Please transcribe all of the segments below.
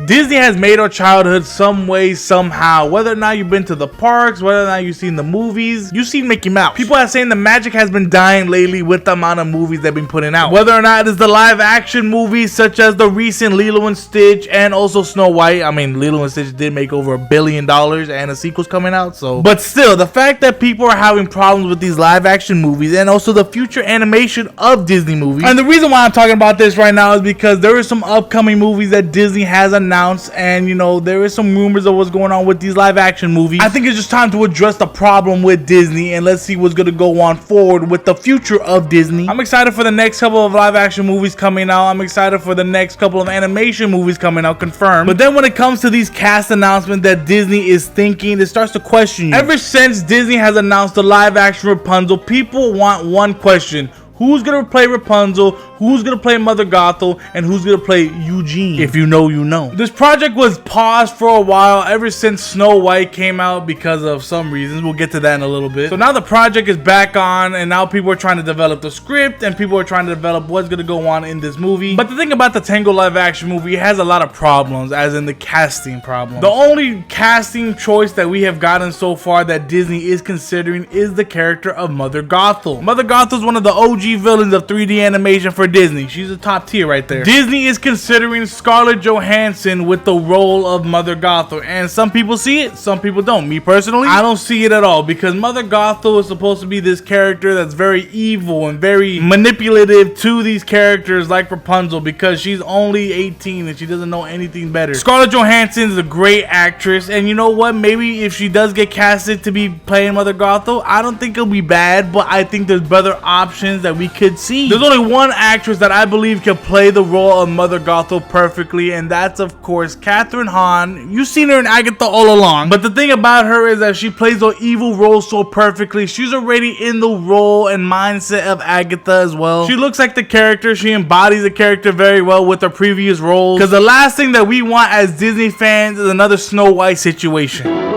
Disney has made our childhood some way, somehow. Whether or not you've been to the parks, whether or not you've seen the movies, you've seen Mickey Mouse. People are saying the magic has been dying lately with the amount of movies they've been putting out. Whether or not it's the live action movies such as the recent Lilo and Stitch and also Snow White. I mean, Lilo and Stitch did make over $1 billion and a sequel's coming out, so. But still, the fact that people are having problems with these live action movies and also the future animation of Disney movies. And the reason why I'm talking about this right now is because there is some upcoming movies that Disney has announced, and you know, there is some rumors of what's going on with these live action movies. I think it's just time to address the problem with Disney, and let's see what's going to go on forward with the future of Disney. I'm excited for the next couple of live action movies coming out. I'm excited for the next couple of animation movies coming out, confirmed. But then when it comes to these cast announcements that Disney is thinking, it starts to question you. Ever since Disney has announced the live action Rapunzel, people want one question: who's gonna play Rapunzel, who's gonna play Mother Gothel, and who's gonna play Eugene? If you know, you know. This project was paused for a while ever since Snow White came out because of some reasons. We'll get to that in a little bit. So now the project is back on, and now people are trying to develop the script, and people are trying to develop what's gonna go on in this movie. But the thing about the Tangled live action movie, it has a lot of problems, as in the casting problem. The only casting choice that we have gotten so far that Disney is considering is the character of Mother Gothel. Mother Gothel is one of the OG villains of 3D animation for Disney. She's a top tier right there. Disney is considering Scarlett Johansson with the role of Mother Gothel, and some people see it, some people don't. Me personally, I don't see it at all, because Mother Gothel is supposed to be this character that's very evil and very manipulative to these characters like Rapunzel, because she's only 18 and she doesn't know anything better. Scarlett Johansson is a great actress, and you know what, maybe if she does get casted to be playing Mother Gothel, I don't think it'll be bad, but I think there's better options that we could see. There's only one actress that I believe can play the role of Mother Gothel perfectly, and that's of course Kathryn Hahn. You've seen her in Agatha all along, but the thing about her is that she plays the evil role so perfectly. She's already in the role and mindset of Agatha as well. She looks like the character. She embodies the character very well with her previous roles, because the last thing that we want as Disney fans is another Snow White situation.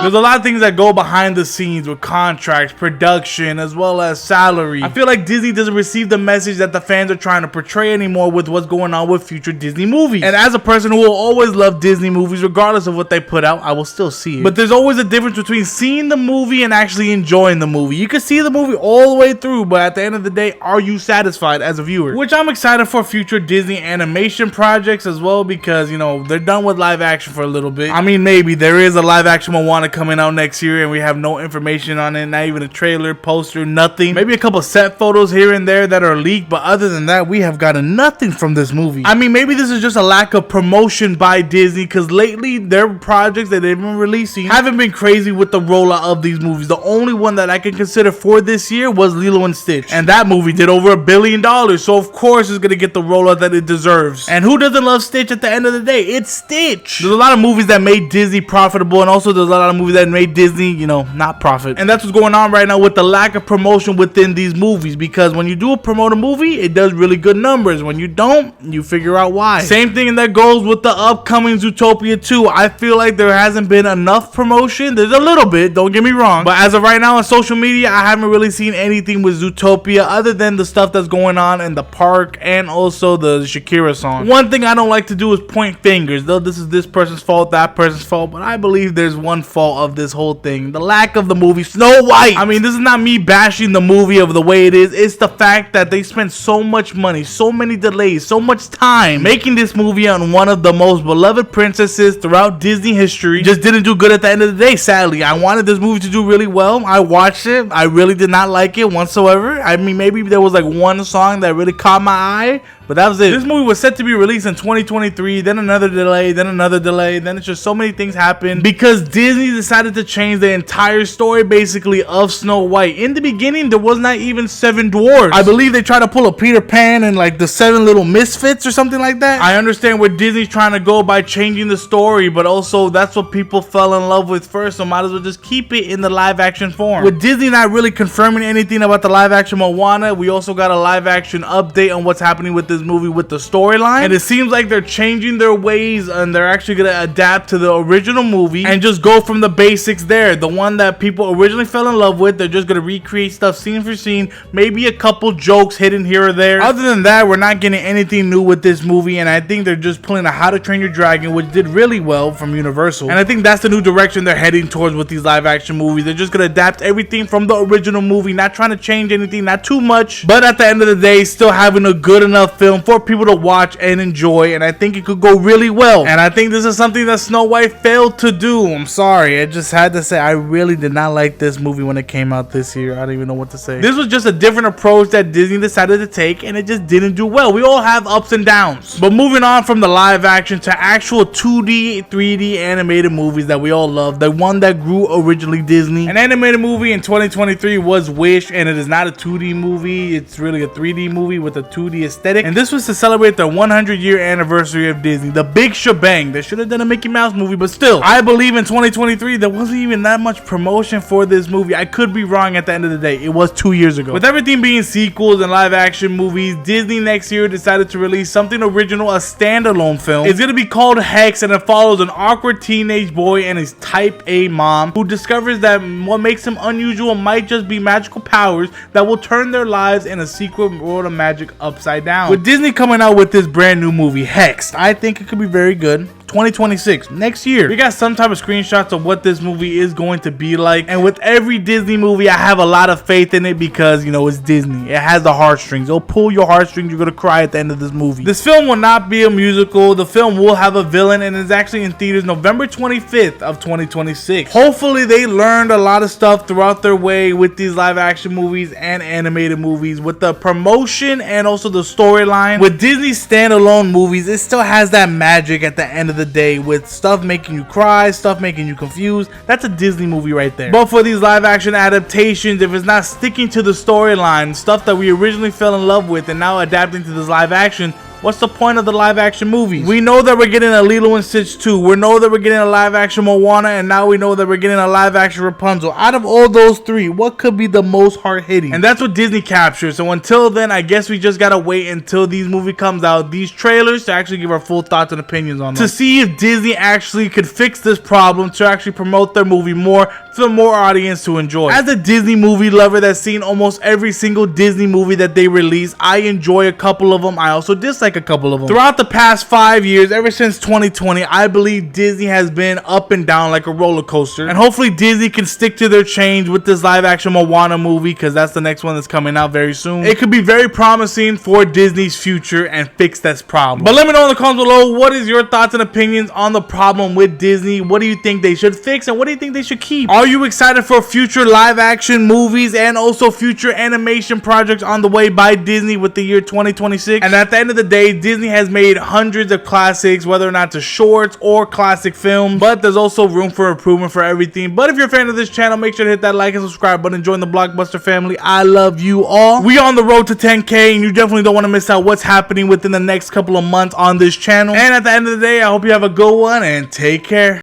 There's a lot of things that go behind the scenes with contracts, production, as well as salary. I feel like Disney doesn't receive the message that the fans are trying to portray anymore with what's going on with future Disney movies. And as a person who will always love Disney movies, regardless of what they put out, I will still see it. But there's always a difference between seeing the movie and actually enjoying the movie. You can see the movie all the way through, but at the end of the day, are you satisfied as a viewer? Which I'm excited for future Disney animation projects as well, because, you know, they're done with live action for a little bit. I mean, maybe there is a live action Moana coming out next year and we have no information on it, not even a trailer, poster, nothing. Maybe a couple set photos here and there that are leaked, but other than that, we have gotten nothing from this movie. I mean, maybe this is just a lack of promotion by Disney, because lately their projects that they've been releasing haven't been crazy with the rollout of these movies. The only one that I can consider for this year was Lilo and Stitch, and that movie did over $1 billion, so of course it's gonna get the rollout that it deserves. And who doesn't love Stitch at the end of the day? It's Stitch. There's a lot of movies that made Disney profitable, and also there's a lot of movies that made Disney, you know, not profit. And that's what's going on right now with the lack of promotion within these movies, because when you do promote a movie, it does really good numbers. When you don't, you figure out why. Same thing that goes with the upcoming Zootopia 2. I feel like there hasn't been enough promotion. There's a little bit, don't get me wrong, but as of right now on social media, I haven't really seen anything with Zootopia other than the stuff that's going on in the park and also the Shakira song. One thing I don't like to do is point fingers, though this is this person's fault, that person's fault, but I believe there's one fault of this whole thing: the lack of the movie Snow White. I mean, this is not me bashing the movie of the way it is. It's the fact that they spent so much money, so many delays, so much time making this movie on one of the most beloved princesses throughout Disney history. Just didn't do good at the end of the day, sadly. I wanted this movie to do really well. I watched it. I really did not like it whatsoever. I mean, maybe there was like one song that really caught my eye, but that was it. This movie was set to be released in 2023, then another delay, then another delay, then it's just so many things happened because Disney decided to change the entire story basically of Snow White. In the beginning, there was not even 7 dwarves. I believe they tried to pull a Peter Pan and like the 7 little misfits or something like that. I understand where Disney's trying to go by changing the story, but also that's what people fell in love with first, so might as well just keep it in the live action form. With Disney not really confirming anything about the live action Moana, we also got a live action update on what's happening with this this movie with the storyline, and it seems like they're changing their ways and they're actually going to adapt to the original movie and just go from the basics there. The one that people originally fell in love with, they're just going to recreate stuff scene for scene, maybe a couple jokes hidden here or there. Other than that, we're not getting anything new with this movie, and I think they're just pulling a How to Train Your Dragon, which did really well from Universal, and I think that's the new direction they're heading towards with these live action movies. They're just going to adapt everything from the original movie, not trying to change anything, not too much, but at the end of the day, still having a good enough film for people to watch and enjoy, and I think it could go really well. And I think this is something that Snow White failed to do. I'm sorry, I just had to say I really did not like this movie when it came out this year. I don't even know what to say. This was just a different approach that Disney decided to take, and it just didn't do well. We all have ups and downs. But moving on from the live action to actual 2D, 3D animated movies that we all love, the one that grew originally Disney. An animated movie in 2023 was Wish, and it is not a 2D movie. It's really a 3D movie with a 2D aesthetic, and this was to celebrate the 100-year anniversary of Disney, the big shebang. They should have done a Mickey Mouse movie, but still, I believe in 2023 there wasn't even that much promotion for this movie. I could be wrong at the end of the day. It was 2 years ago. With everything being sequels and live action movies, Disney next year decided to release something original, a standalone film. It's gonna be called Hex, and it follows an awkward teenage boy and his type A mom who discovers that what makes him unusual might just be magical powers that will turn their lives in a secret world of magic upside down. With Disney coming out with this brand new movie, Hex, I think it could be very good. 2026, next year. We got some type of screenshots of what this movie is going to be like, and with every Disney movie I have a lot of faith in it because, you know, it's Disney. It has the heartstrings. It'll pull your heartstrings. You're gonna cry at the end of this movie. This film will not be a musical. The film will have a villain, and it's actually in theaters November 25th of 2026. Hopefully they learned a lot of stuff throughout their way with these live action movies and animated movies, with the promotion and also the storyline. With Disney standalone movies, it still has that magic at the end of the day, with stuff making you cry, stuff making you confused. That's a Disney movie right there. But for these live action adaptations, if it's not sticking to the storyline, stuff that we originally fell in love with and now adapting to this live action, what's the point of the live action movies? We know that we're getting a Lilo and Stitch 2. We know that we're getting a live action Moana, and now we know that we're getting a live action Rapunzel. Out of all those three, what could be the most hard hitting? And that's what Disney captures. So until then, I guess we just gotta wait until these movie comes out, these trailers, to actually give our full thoughts and opinions on them, to see if Disney actually could fix this problem, to actually promote their movie more for more audience to enjoy. As a Disney movie lover that's seen almost every single Disney movie that they release, I enjoy a couple of them. I also dislike a couple of them. Throughout the past 5 years, ever since 2020, I believe Disney has been up and down like a roller coaster, and hopefully Disney can stick to their change with this live action Moana movie, because that's the next one that's coming out very soon. It could be very promising for Disney's future and fix this problem. But let me know in the comments below, what is your thoughts and opinions on the problem with Disney? What do you think they should fix, and what do you think they should keep? Are you excited for future live action movies and also future animation projects on the way by Disney with the year 2026? And at the end of the day, Disney has made hundreds of classics, whether or not to shorts or classic films, but there's also room for improvement for everything. But if you're a fan of this channel, make sure to hit that like and subscribe button and join the Blockbuster family. I love you all. We on the road to 10K, and you definitely don't want to miss out what's happening within the next couple of months on this channel. And at the end of the day, I hope you have a good one and take care.